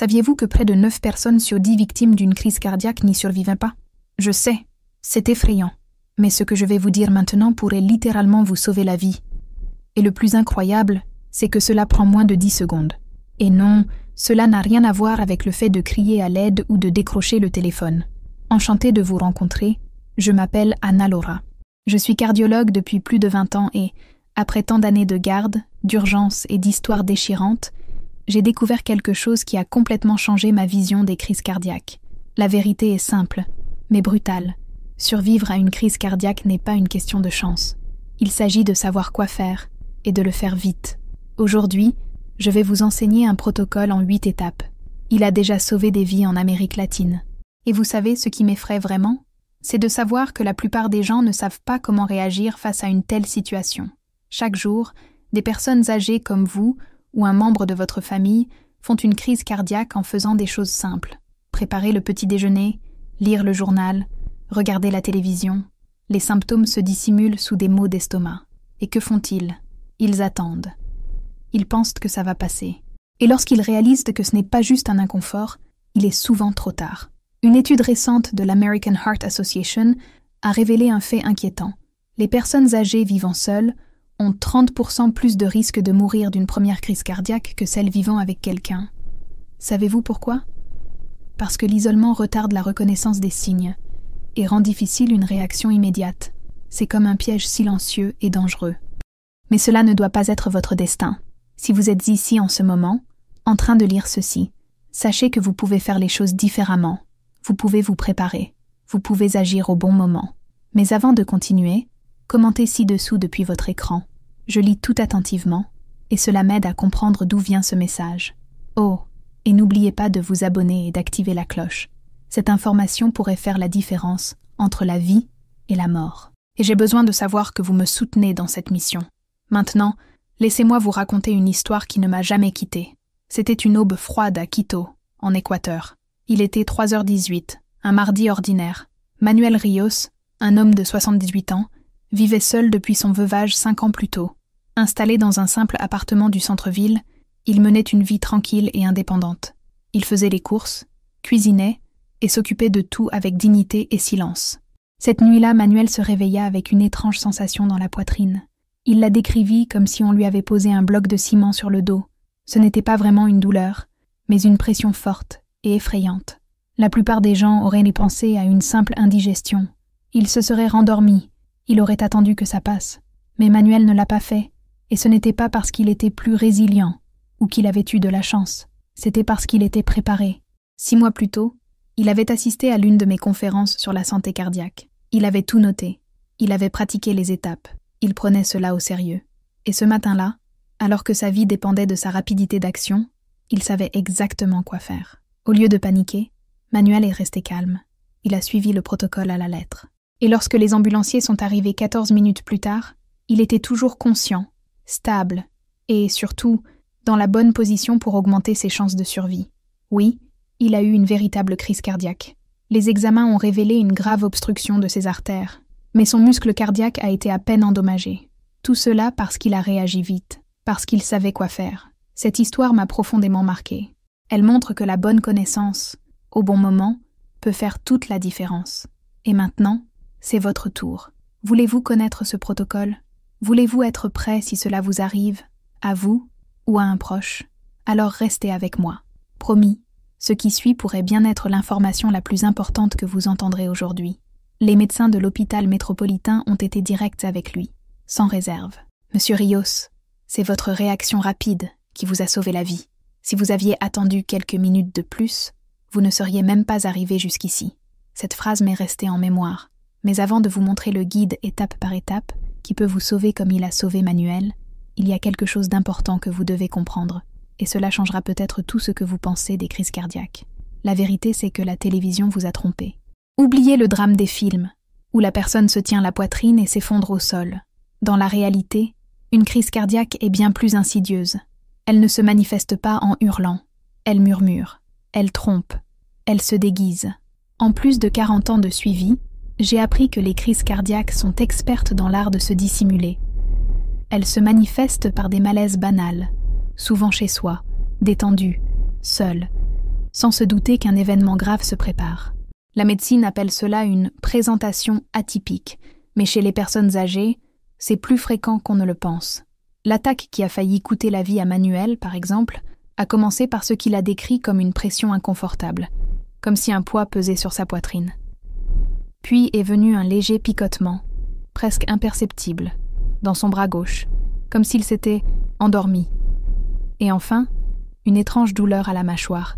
Saviez-vous que près de 9 personnes sur 10 victimes d'une crise cardiaque n'y survivaient pas? Je sais, c'est effrayant, mais ce que je vais vous dire maintenant pourrait littéralement vous sauver la vie. Et le plus incroyable, c'est que cela prend moins de 10 secondes. Et non, cela n'a rien à voir avec le fait de crier à l'aide ou de décrocher le téléphone. Enchantée de vous rencontrer, je m'appelle Anna Laura. Je suis cardiologue depuis plus de 20 ans et, après tant d'années de garde, d'urgence et d'histoires déchirantes, j'ai découvert quelque chose qui a complètement changé ma vision des crises cardiaques. La vérité est simple, mais brutale. Survivre à une crise cardiaque n'est pas une question de chance. Il s'agit de savoir quoi faire et de le faire vite. Aujourd'hui, je vais vous enseigner un protocole en 8 étapes. Il a déjà sauvé des vies en Amérique latine. Et vous savez ce qui m'effraie vraiment? C'est de savoir que la plupart des gens ne savent pas comment réagir face à une telle situation. Chaque jour, des personnes âgées comme vous ou un membre de votre famille font une crise cardiaque en faisant des choses simples. Préparer le petit déjeuner, lire le journal, regarder la télévision. Les symptômes se dissimulent sous des maux d'estomac. Et que font-ils? Ils attendent. Ils pensent que ça va passer. Et lorsqu'ils réalisent que ce n'est pas juste un inconfort, il est souvent trop tard. Une étude récente de l'American Heart Association a révélé un fait inquiétant. Les personnes âgées vivant seules ont 30% plus de risque de mourir d'une première crise cardiaque que celles vivant avec quelqu'un. Savez-vous pourquoi? Parce que l'isolement retarde la reconnaissance des signes et rend difficile une réaction immédiate. C'est comme un piège silencieux et dangereux. Mais cela ne doit pas être votre destin. Si vous êtes ici en ce moment, en train de lire ceci, sachez que vous pouvez faire les choses différemment. Vous pouvez vous préparer. Vous pouvez agir au bon moment. Mais avant de continuer, commentez ci-dessous depuis votre écran. Je lis tout attentivement, et cela m'aide à comprendre d'où vient ce message. Oh, et n'oubliez pas de vous abonner et d'activer la cloche. Cette information pourrait faire la différence entre la vie et la mort. Et j'ai besoin de savoir que vous me soutenez dans cette mission. Maintenant, laissez-moi vous raconter une histoire qui ne m'a jamais quittée. C'était une aube froide à Quito, en Équateur. Il était 3h18, un mardi ordinaire. Manuel Rios, un homme de 78 ans, vivait seul depuis son veuvage 5 ans plus tôt. Installé dans un simple appartement du centre-ville, il menait une vie tranquille et indépendante. Il faisait les courses, cuisinait et s'occupait de tout avec dignité et silence. Cette nuit-là, Manuel se réveilla avec une étrange sensation dans la poitrine. Il la décrivit comme si on lui avait posé un bloc de ciment sur le dos. Ce n'était pas vraiment une douleur, mais une pression forte et effrayante. La plupart des gens auraient pensé à une simple indigestion. Il se serait rendormi, il aurait attendu que ça passe. Mais Manuel ne l'a pas fait, et ce n'était pas parce qu'il était plus résilient ou qu'il avait eu de la chance. C'était parce qu'il était préparé. 6 mois plus tôt, il avait assisté à l'une de mes conférences sur la santé cardiaque. Il avait tout noté. Il avait pratiqué les étapes. Il prenait cela au sérieux. Et ce matin-là, alors que sa vie dépendait de sa rapidité d'action, il savait exactement quoi faire. Au lieu de paniquer, Manuel est resté calme. Il a suivi le protocole à la lettre. Et lorsque les ambulanciers sont arrivés 14 minutes plus tard, il était toujours conscient, stable et, surtout, dans la bonne position pour augmenter ses chances de survie. Oui, il a eu une véritable crise cardiaque. Les examens ont révélé une grave obstruction de ses artères, mais son muscle cardiaque a été à peine endommagé. Tout cela parce qu'il a réagi vite, parce qu'il savait quoi faire. Cette histoire m'a profondément marquée. Elle montre que la bonne connaissance, au bon moment, peut faire toute la différence. Et maintenant, c'est votre tour. Voulez-vous connaître ce protocole? Voulez-vous être prêt si cela vous arrive, à vous ou à un proche? Alors restez avec moi. Promis, ce qui suit pourrait bien être l'information la plus importante que vous entendrez aujourd'hui. Les médecins de l'hôpital métropolitain ont été directs avec lui, sans réserve. Monsieur Rios, c'est votre réaction rapide qui vous a sauvé la vie. Si vous aviez attendu quelques minutes de plus, vous ne seriez même pas arrivé jusqu'ici. Cette phrase m'est restée en mémoire. Mais avant de vous montrer le guide étape par étape, qui peut vous sauver comme il a sauvé Manuel, il y a quelque chose d'important que vous devez comprendre, et cela changera peut-être tout ce que vous pensez des crises cardiaques. La vérité, c'est que la télévision vous a trompé. Oubliez le drame des films, où la personne se tient la poitrine et s'effondre au sol. Dans la réalité, une crise cardiaque est bien plus insidieuse. Elle ne se manifeste pas en hurlant. Elle murmure. Elle trompe. Elle se déguise. En plus de 40 ans de suivi, j'ai appris que les crises cardiaques sont expertes dans l'art de se dissimuler. Elles se manifestent par des malaises banals, souvent chez soi, détendu, seul, sans se douter qu'un événement grave se prépare. La médecine appelle cela une présentation atypique, mais chez les personnes âgées, c'est plus fréquent qu'on ne le pense. L'attaque qui a failli coûter la vie à Manuel, par exemple, a commencé par ce qu'il a décrit comme une pression inconfortable, comme si un poids pesait sur sa poitrine. Puis est venu un léger picotement, presque imperceptible, dans son bras gauche, comme s'il s'était endormi. Et enfin, une étrange douleur à la mâchoire,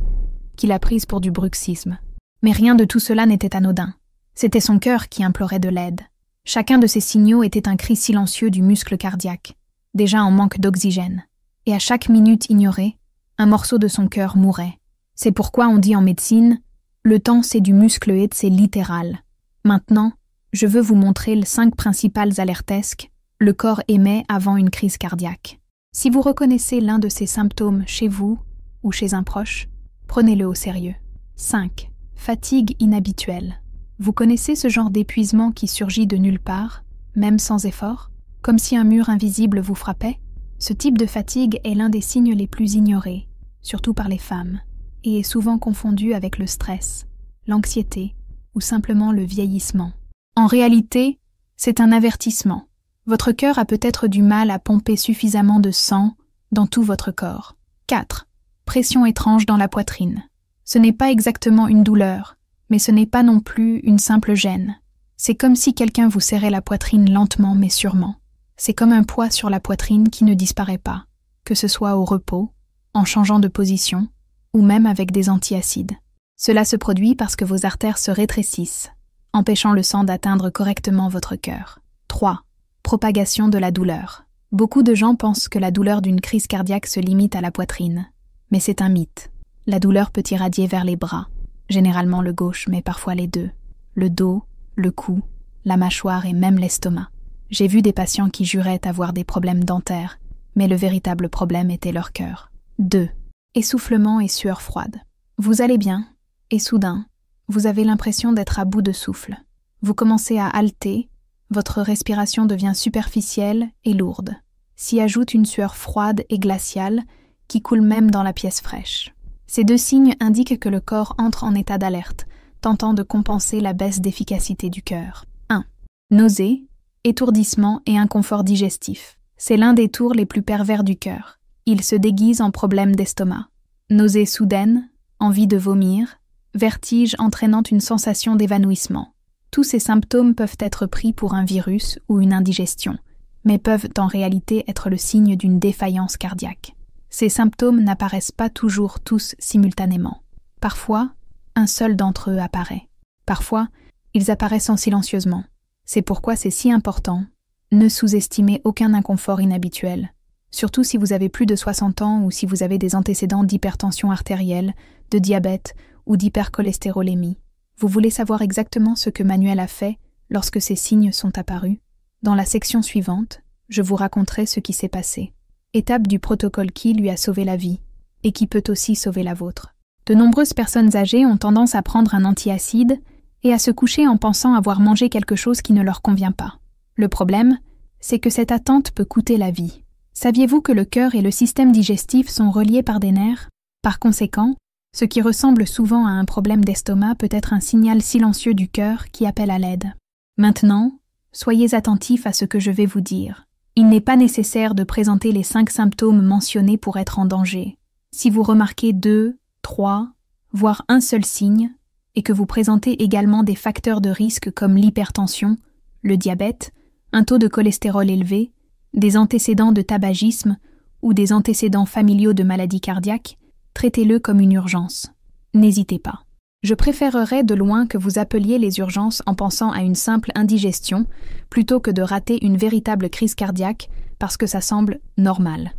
qu'il a prise pour du bruxisme. Mais rien de tout cela n'était anodin. C'était son cœur qui implorait de l'aide. Chacun de ces signaux était un cri silencieux du muscle cardiaque, déjà en manque d'oxygène. Et à chaque minute ignorée, un morceau de son cœur mourait. C'est pourquoi on dit en médecine, le temps c'est du muscle et c'est littéral. Maintenant, je veux vous montrer les 5 principales alertesques le corps émet avant une crise cardiaque. Si vous reconnaissez l'un de ces symptômes chez vous ou chez un proche, prenez-le au sérieux. 5. Fatigue inhabituelle. Vous connaissez ce genre d'épuisement qui surgit de nulle part, même sans effort, comme si un mur invisible vous frappait? Ce type de fatigue est l'un des signes les plus ignorés, surtout par les femmes, et est souvent confondu avec le stress, l'anxiété ou simplement le vieillissement. En réalité, c'est un avertissement. Votre cœur a peut-être du mal à pomper suffisamment de sang dans tout votre corps. 4. Pression étrange dans la poitrine. Ce n'est pas exactement une douleur, mais ce n'est pas non plus une simple gêne. C'est comme si quelqu'un vous serrait la poitrine lentement mais sûrement. C'est comme un poids sur la poitrine qui ne disparaît pas, que ce soit au repos, en changeant de position, ou même avec des antiacides. Cela se produit parce que vos artères se rétrécissent, empêchant le sang d'atteindre correctement votre cœur. 3. Propagation de la douleur. Beaucoup de gens pensent que la douleur d'une crise cardiaque se limite à la poitrine, mais c'est un mythe. La douleur peut irradier vers les bras, généralement le gauche mais parfois les deux, le dos, le cou, la mâchoire et même l'estomac. J'ai vu des patients qui juraient avoir des problèmes dentaires, mais le véritable problème était leur cœur. 2. Essoufflement et sueur froide. Vous allez bien, et soudain, vous avez l'impression d'être à bout de souffle. Vous commencez à halter, votre respiration devient superficielle et lourde. S'y ajoute une sueur froide et glaciale qui coule même dans la pièce fraîche. Ces 2 signes indiquent que le corps entre en état d'alerte, tentant de compenser la baisse d'efficacité du cœur. 1. Nausées, étourdissement et inconfort digestif. C'est l'un des tours les plus pervers du cœur. Il se déguise en problème d'estomac. Nausées soudaines, envie de vomir, vertige entraînant une sensation d'évanouissement. Tous ces symptômes peuvent être pris pour un virus ou une indigestion, mais peuvent en réalité être le signe d'une défaillance cardiaque. Ces symptômes n'apparaissent pas toujours tous simultanément. Parfois, un seul d'entre eux apparaît. Parfois, ils apparaissent en silencieusement. C'est pourquoi c'est si important. Ne sous-estimez aucun inconfort inhabituel, surtout si vous avez plus de 60 ans ou si vous avez des antécédents d'hypertension artérielle, de diabète ou d'hypercholestérolémie. Vous voulez savoir exactement ce que Manuel a fait lorsque ces signes sont apparus? Dans la section suivante, je vous raconterai ce qui s'est passé. Étape du protocole qui lui a sauvé la vie, et qui peut aussi sauver la vôtre. De nombreuses personnes âgées ont tendance à prendre un antiacide et à se coucher en pensant avoir mangé quelque chose qui ne leur convient pas. Le problème, c'est que cette attente peut coûter la vie. Saviez-vous que le cœur et le système digestif sont reliés par des nerfs? Par conséquent, ce qui ressemble souvent à un problème d'estomac peut être un signal silencieux du cœur qui appelle à l'aide. Maintenant, soyez attentifs à ce que je vais vous dire. Il n'est pas nécessaire de présenter les 5 symptômes mentionnés pour être en danger. Si vous remarquez 2, 3, voire un seul signe, et que vous présentez également des facteurs de risque comme l'hypertension, le diabète, un taux de cholestérol élevé, des antécédents de tabagisme ou des antécédents familiaux de maladies cardiaques, traitez-le comme une urgence. N'hésitez pas. Je préférerais de loin que vous appeliez les urgences en pensant à une simple indigestion plutôt que de rater une véritable crise cardiaque parce que ça semble normal.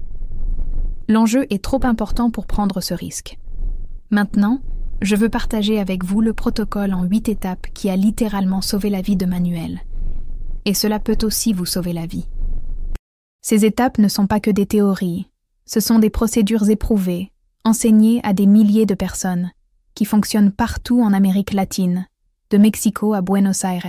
L'enjeu est trop important pour prendre ce risque. Maintenant, je veux partager avec vous le protocole en 8 étapes qui a littéralement sauvé la vie de Manuel. Et cela peut aussi vous sauver la vie. Ces étapes ne sont pas que des théories, ce sont des procédures éprouvées, enseignées à des milliers de personnes, qui fonctionnent partout en Amérique latine, de Mexico à Buenos Aires.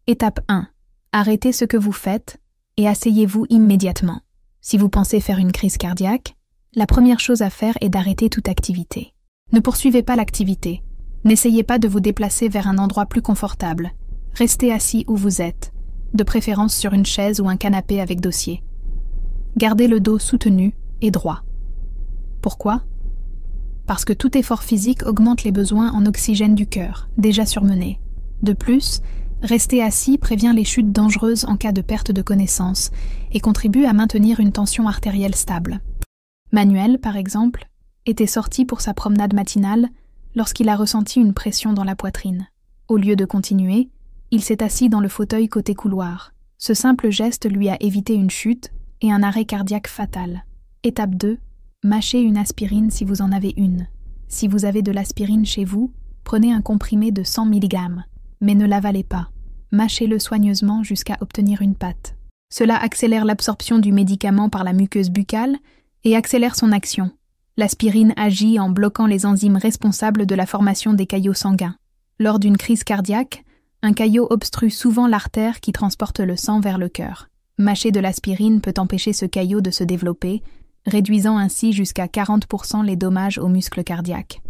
Étape 1. Arrêtez ce que vous faites et asseyez-vous immédiatement. Si vous pensez faire une crise cardiaque, la première chose à faire est d'arrêter toute activité. Ne poursuivez pas l'activité. N'essayez pas de vous déplacer vers un endroit plus confortable. Restez assis où vous êtes, de préférence sur une chaise ou un canapé avec dossier. Gardez le dos soutenu et droit. Pourquoi ? Parce que tout effort physique augmente les besoins en oxygène du cœur, déjà surmené. De plus, rester assis prévient les chutes dangereuses en cas de perte de connaissance et contribue à maintenir une tension artérielle stable. Manuel, par exemple, était sorti pour sa promenade matinale lorsqu'il a ressenti une pression dans la poitrine. Au lieu de continuer, il s'est assis dans le fauteuil côté couloir. Ce simple geste lui a évité une chute et un arrêt cardiaque fatal. Étape 2. Mâchez une aspirine si vous en avez une. Si vous avez de l'aspirine chez vous, prenez un comprimé de 100 mg, mais ne l'avalez pas. Mâchez-le soigneusement jusqu'à obtenir une pâte. Cela accélère l'absorption du médicament par la muqueuse buccale et accélère son action. L'aspirine agit en bloquant les enzymes responsables de la formation des caillots sanguins. Lors d'une crise cardiaque, un caillot obstrue souvent l'artère qui transporte le sang vers le cœur. Mâcher de l'aspirine peut empêcher ce caillot de se développer, réduisant ainsi jusqu'à 40% les dommages aux muscles cardiaques.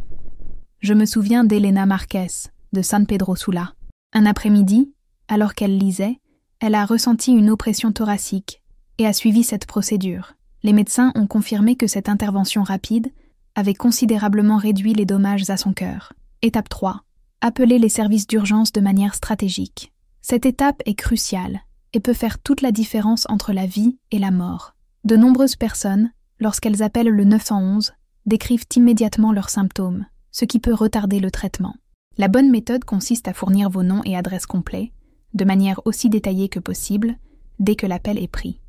Je me souviens d'Elena Marquez, de San Pedro Sula. Un après-midi, alors qu'elle lisait, elle a ressenti une oppression thoracique et a suivi cette procédure. Les médecins ont confirmé que cette intervention rapide avait considérablement réduit les dommages à son cœur. Étape 3. Appelez les services d'urgence de manière stratégique. Cette étape est cruciale et peut faire toute la différence entre la vie et la mort. De nombreuses personnes, lorsqu'elles appellent le 911, décrivent immédiatement leurs symptômes, ce qui peut retarder le traitement. La bonne méthode consiste à fournir vos noms et adresses complets, de manière aussi détaillée que possible, dès que l'appel est pris.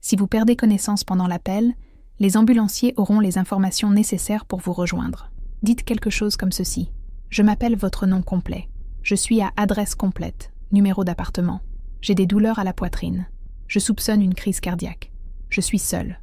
Si vous perdez connaissance pendant l'appel, les ambulanciers auront les informations nécessaires pour vous rejoindre. Dites quelque chose comme ceci. Je m'appelle votre nom complet. Je suis à adresse complète, numéro d'appartement. J'ai des douleurs à la poitrine. Je soupçonne une crise cardiaque. Je suis seule.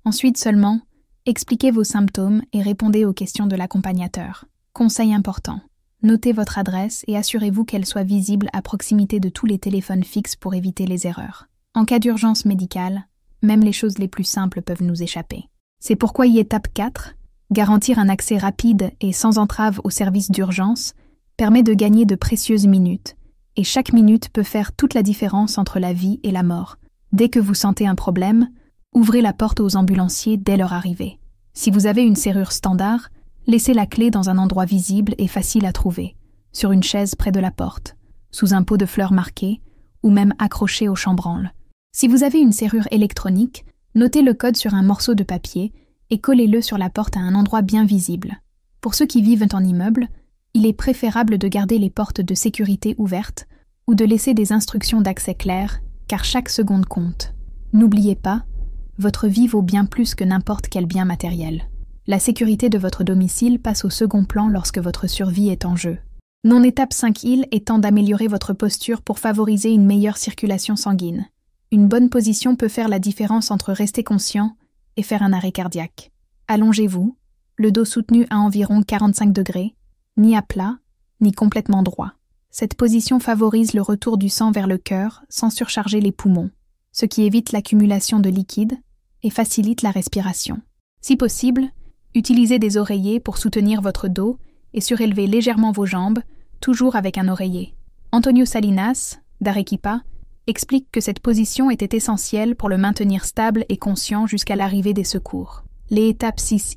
Ensuite seulement, expliquez vos symptômes et répondez aux questions de l'accompagnateur. Conseil important. Notez votre adresse et assurez-vous qu'elle soit visible à proximité de tous les téléphones fixes pour éviter les erreurs. En cas d'urgence médicale, même les choses les plus simples peuvent nous échapper. C'est pourquoi étape 4, garantir un accès rapide et sans entrave aux services d'urgence, permet de gagner de précieuses minutes, et chaque minute peut faire toute la différence entre la vie et la mort. Dès que vous sentez un problème, ouvrez la porte aux ambulanciers dès leur arrivée. Si vous avez une serrure standard, laissez la clé dans un endroit visible et facile à trouver, sur une chaise près de la porte, sous un pot de fleurs marqué, ou même accroché au chambranle. Si vous avez une serrure électronique, notez le code sur un morceau de papier et collez-le sur la porte à un endroit bien visible. Pour ceux qui vivent en immeuble, il est préférable de garder les portes de sécurité ouvertes ou de laisser des instructions d'accès claires, car chaque seconde compte. N'oubliez pas, votre vie vaut bien plus que n'importe quel bien matériel. La sécurité de votre domicile passe au second plan lorsque votre survie est en jeu. Non étape 5 étant d'améliorer votre posture pour favoriser une meilleure circulation sanguine. Une bonne position peut faire la différence entre rester conscient et faire un arrêt cardiaque. Allongez-vous, le dos soutenu à environ 45 degrés, ni à plat, ni complètement droit. Cette position favorise le retour du sang vers le cœur sans surcharger les poumons, ce qui évite l'accumulation de liquide et facilite la respiration. Si possible, utilisez des oreillers pour soutenir votre dos et surélevez légèrement vos jambes, toujours avec un oreiller. Antonio Salinas, d'Arequipa, explique que cette position était essentielle pour le maintenir stable et conscient jusqu'à l'arrivée des secours. Les étapes 6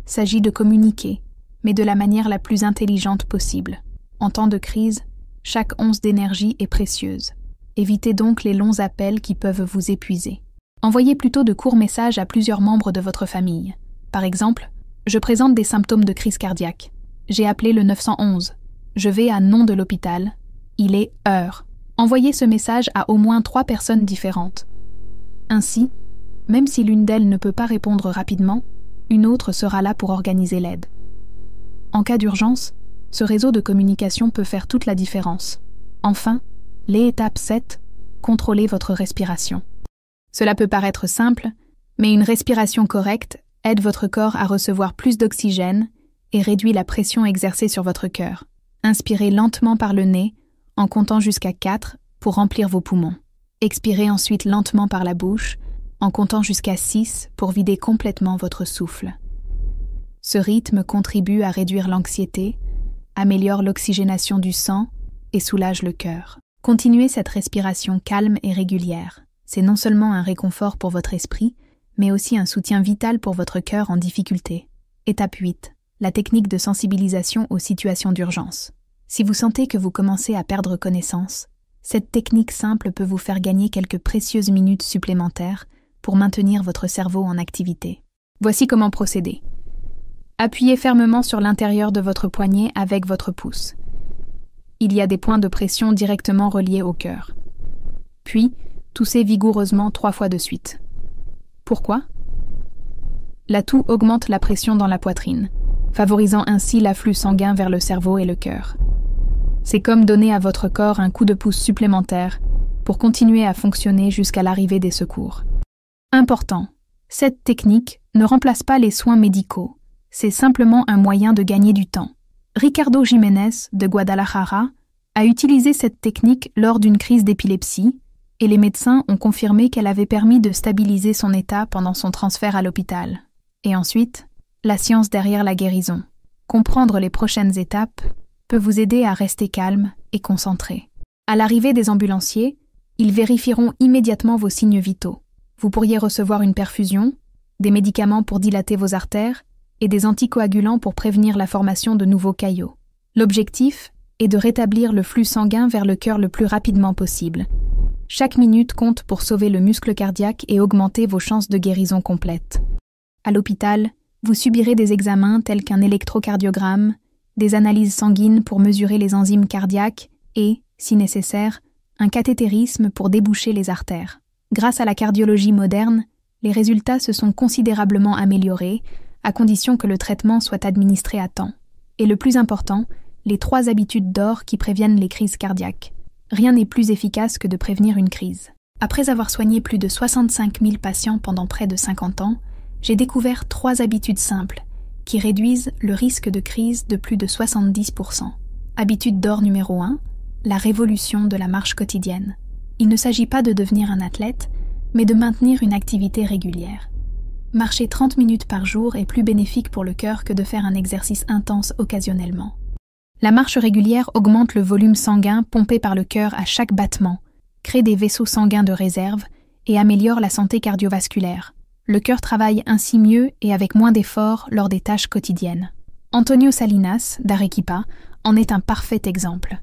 s'agit de communiquer, mais de la manière la plus intelligente possible. En temps de crise, chaque once d'énergie est précieuse. Évitez donc les longs appels qui peuvent vous épuiser. Envoyez plutôt de courts messages à plusieurs membres de votre famille. Par exemple, je présente des symptômes de crise cardiaque. J'ai appelé le 911. Je vais à nom de l'hôpital. Il est heure. Envoyez ce message à au moins 3 personnes différentes. Ainsi, même si l'une d'elles ne peut pas répondre rapidement, une autre sera là pour organiser l'aide. En cas d'urgence, ce réseau de communication peut faire toute la différence. Enfin, les étapes 7, contrôlez votre respiration. Cela peut paraître simple, mais une respiration correcte aide votre corps à recevoir plus d'oxygène et réduit la pression exercée sur votre cœur. Inspirez lentement par le nez en comptant jusqu'à 4 pour remplir vos poumons. Expirez ensuite lentement par la bouche en comptant jusqu'à 6 pour vider complètement votre souffle. Ce rythme contribue à réduire l'anxiété, améliore l'oxygénation du sang et soulage le cœur. Continuez cette respiration calme et régulière. C'est non seulement un réconfort pour votre esprit, mais aussi un soutien vital pour votre cœur en difficulté. Étape 8. La technique de sensibilisation aux situations d'urgence. Si vous sentez que vous commencez à perdre connaissance, cette technique simple peut vous faire gagner quelques précieuses minutes supplémentaires pour maintenir votre cerveau en activité. Voici comment procéder. Appuyez fermement sur l'intérieur de votre poignet avec votre pouce. Il y a des points de pression directement reliés au cœur. Puis, toussez vigoureusement 3 fois de suite. Pourquoi? La toux augmente la pression dans la poitrine, favorisant ainsi l'afflux sanguin vers le cerveau et le cœur. C'est comme donner à votre corps un coup de pouce supplémentaire pour continuer à fonctionner jusqu'à l'arrivée des secours. Important, cette technique ne remplace pas les soins médicaux, c'est simplement un moyen de gagner du temps. Ricardo Jiménez de Guadalajara a utilisé cette technique lors d'une crise d'épilepsie et les médecins ont confirmé qu'elle avait permis de stabiliser son état pendant son transfert à l'hôpital. Et ensuite, la science derrière la guérison. Comprendre les prochaines étapes peut vous aider à rester calme et concentré. À l'arrivée des ambulanciers, ils vérifieront immédiatement vos signes vitaux. Vous pourriez recevoir une perfusion, des médicaments pour dilater vos artères et des anticoagulants pour prévenir la formation de nouveaux caillots. L'objectif est de rétablir le flux sanguin vers le cœur le plus rapidement possible. Chaque minute compte pour sauver le muscle cardiaque et augmenter vos chances de guérison complète. À l'hôpital, vous subirez des examens tels qu'un électrocardiogramme, des analyses sanguines pour mesurer les enzymes cardiaques et, si nécessaire, un cathétérisme pour déboucher les artères. Grâce à la cardiologie moderne, les résultats se sont considérablement améliorés, à condition que le traitement soit administré à temps. Et le plus important, les 3 habitudes d'or qui préviennent les crises cardiaques. Rien n'est plus efficace que de prévenir une crise. Après avoir soigné plus de 65 000 patients pendant près de 50 ans, j'ai découvert 3 habitudes simples qui réduisent le risque de crise de plus de 70%. Habitude d'or numéro 1, la révolution de la marche quotidienne. Il ne s'agit pas de devenir un athlète, mais de maintenir une activité régulière. Marcher 30 minutes par jour est plus bénéfique pour le cœur que de faire un exercice intense occasionnellement. La marche régulière augmente le volume sanguin pompé par le cœur à chaque battement, crée des vaisseaux sanguins de réserve et améliore la santé cardiovasculaire. Le cœur travaille ainsi mieux et avec moins d'efforts lors des tâches quotidiennes. Antonio Salinas, d'Arequipa, en est un parfait exemple.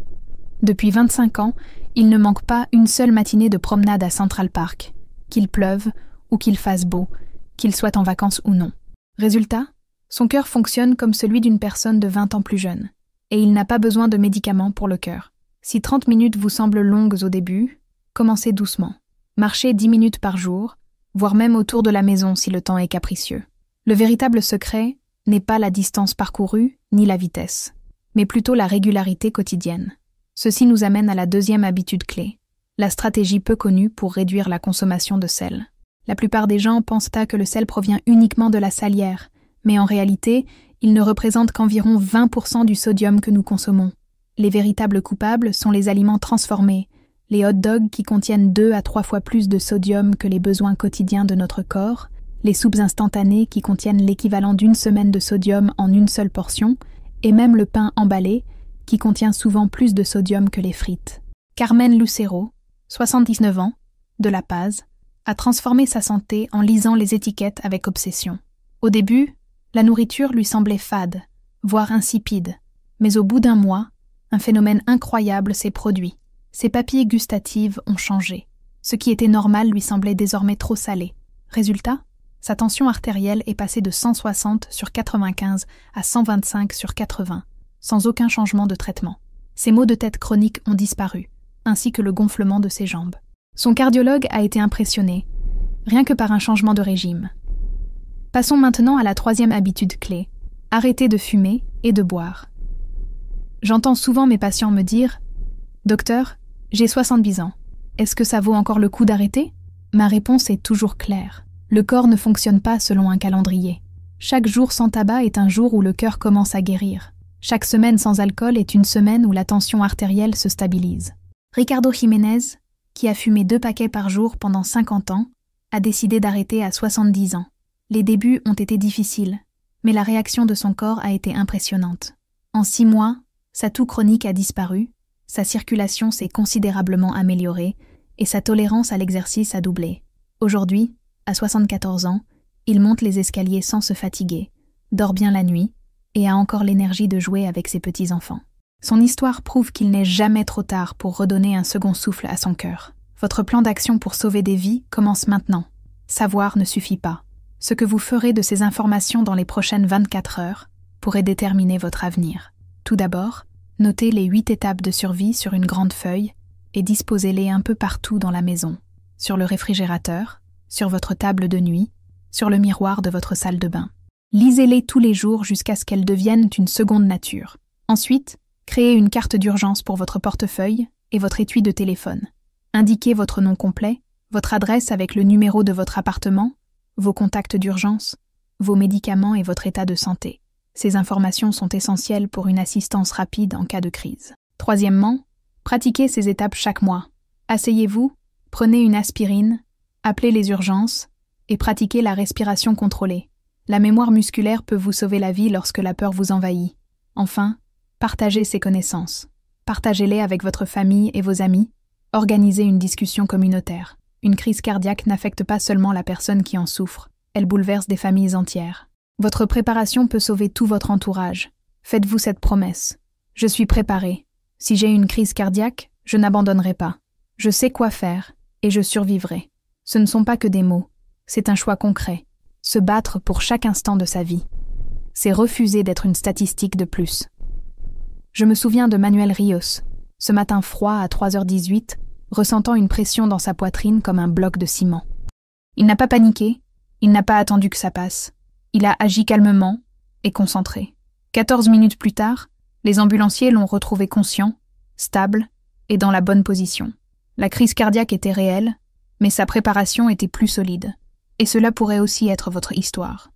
Depuis 25 ans, il ne manque pas une seule matinée de promenade à Central Park, qu'il pleuve ou qu'il fasse beau, qu'il soit en vacances ou non. Résultat, son cœur fonctionne comme celui d'une personne de 20 ans plus jeune, et il n'a pas besoin de médicaments pour le cœur. Si 30 minutes vous semblent longues au début, commencez doucement. Marchez 10 minutes par jour, voire même autour de la maison si le temps est capricieux. Le véritable secret n'est pas la distance parcourue ni la vitesse, mais plutôt la régularité quotidienne. Ceci nous amène à la 2e habitude clé, la stratégie peu connue pour réduire la consommation de sel. La plupart des gens pensent que le sel provient uniquement de la salière, mais en réalité, il ne représente qu'environ 20% du sodium que nous consommons. Les véritables coupables sont les aliments transformés, les hot dogs qui contiennent 2 à 3 fois plus de sodium que les besoins quotidiens de notre corps, les soupes instantanées qui contiennent l'équivalent d'1 semaine de sodium en une seule portion, et même le pain emballé, qui contient souvent plus de sodium que les frites. Carmen Lucero, 79 ans, de La Paz, a transformé sa santé en lisant les étiquettes avec obsession. Au début, la nourriture lui semblait fade, voire insipide, mais au bout d'un mois, un phénomène incroyable s'est produit. Ses papilles gustatives ont changé. Ce qui était normal lui semblait désormais trop salé. Résultat, sa tension artérielle est passée de 160 sur 95 à 125 sur 80, sans aucun changement de traitement. Ses maux de tête chroniques ont disparu, ainsi que le gonflement de ses jambes. Son cardiologue a été impressionné, rien que par un changement de régime. Passons maintenant à la 3e habitude clé, arrêter de fumer et de boire. J'entends souvent mes patients me dire « Docteur, j'ai 70 ans. Est-ce que ça vaut encore le coup d'arrêter ?» Ma réponse est toujours claire. Le corps ne fonctionne pas selon un calendrier. Chaque jour sans tabac est un jour où le cœur commence à guérir. Chaque semaine sans alcool est une semaine où la tension artérielle se stabilise. Ricardo Jiménez, qui a fumé 2 paquets par jour pendant 50 ans, a décidé d'arrêter à 70 ans. Les débuts ont été difficiles, Mais la réaction de son corps a été impressionnante. En 6 mois, sa toux chronique a disparu, sa circulation s'est considérablement améliorée et sa tolérance à l'exercice a doublé. Aujourd'hui, à 74 ans, il monte les escaliers sans se fatiguer, dort bien la nuit et a encore l'énergie de jouer avec ses petits-enfants. Son histoire prouve qu'il n'est jamais trop tard pour redonner un second souffle à son cœur. Votre plan d'action pour sauver des vies commence maintenant. Savoir ne suffit pas. Ce que vous ferez de ces informations dans les prochaines 24 heures pourrait déterminer votre avenir. Tout d'abord, notez les 8 étapes de survie sur une grande feuille et disposez-les un peu partout dans la maison, sur le réfrigérateur, sur votre table de nuit, sur le miroir de votre salle de bain. Lisez-les tous les jours jusqu'à ce qu'elles deviennent une seconde nature. Ensuite, créez une carte d'urgence pour votre portefeuille et votre étui de téléphone. Indiquez votre nom complet, votre adresse avec le numéro de votre appartement, vos contacts d'urgence, vos médicaments et votre état de santé. Ces informations sont essentielles pour une assistance rapide en cas de crise. Troisièmement, pratiquez ces étapes chaque mois. Asseyez-vous, prenez une aspirine, appelez les urgences et pratiquez la respiration contrôlée. La mémoire musculaire peut vous sauver la vie lorsque la peur vous envahit. Enfin, partagez ces connaissances. Partagez-les avec votre famille et vos amis. Organisez une discussion communautaire. Une crise cardiaque n'affecte pas seulement la personne qui en souffre, elle bouleverse des familles entières. Votre préparation peut sauver tout votre entourage. Faites-vous cette promesse. Je suis préparé. Si j'ai une crise cardiaque, je n'abandonnerai pas. Je sais quoi faire et je survivrai. Ce ne sont pas que des mots, c'est un choix concret. Se battre pour chaque instant de sa vie. C'est refuser d'être une statistique de plus. Je me souviens de Manuel Rios, ce matin froid à 3h18, ressentant une pression dans sa poitrine comme un bloc de ciment. Il n'a pas paniqué, il n'a pas attendu que ça passe. Il a agi calmement et concentré. 14 minutes plus tard, les ambulanciers l'ont retrouvé conscient, stable et dans la bonne position. La crise cardiaque était réelle, mais sa préparation était plus solide. Et cela pourrait aussi être votre histoire.